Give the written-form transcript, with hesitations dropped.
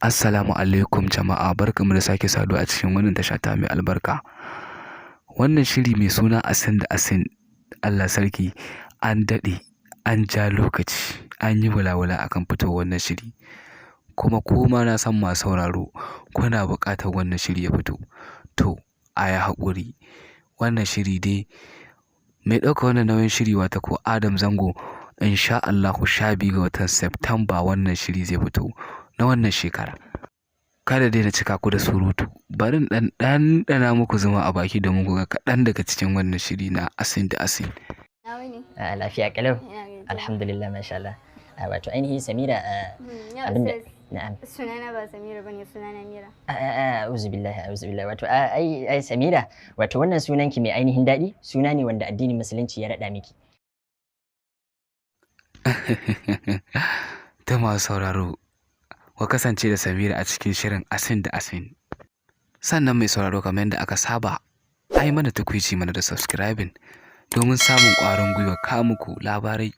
Assalamu alaikum jama'a, barkamu da sake saduwa a cikin wannan tasha ta mai albarka. Wannan shiri mai suna Asin da Asin, Allah sarki, an daɗe, an ja lokaci, an yi wala-wala akan fitowar wannan shiri. Kuma kuma na san masu sauraro kuna buƙatar wannan shiri ya fito. To, a yi haƙuri. Wannan shiri dai mai ɗauka wannan nauyin shiri wata ko Adam Zango, insha Allahu 12 ga watan September wannan shiri zai fito na wannan shekara. Kada dai na cika ku da surutu, bari in ɗanɗana muku zuma a baki da muku ga kaɗan daga cikin wannan shiri na Asin da Asin. Lafiya kalau, alhamdulillah, masha Allah. Wato ainihin Samira, abinda na'am. Sunana ba Samira bane, sunana Mira. A'udhu billahi. Wato ai Samira, wato wannan sunan ki mai ainihin daɗi, suna ne wanda addinin musulunci ya raɗa miki. Ta masu sauraro, ku kasance da Samira a cikin shirin Asin da Asin. Sannan mai sauraro, kamar yadda aka saba, ai mana tukwici mana da subscribing domin samun ƙwarin gwiwa kawo muku labarai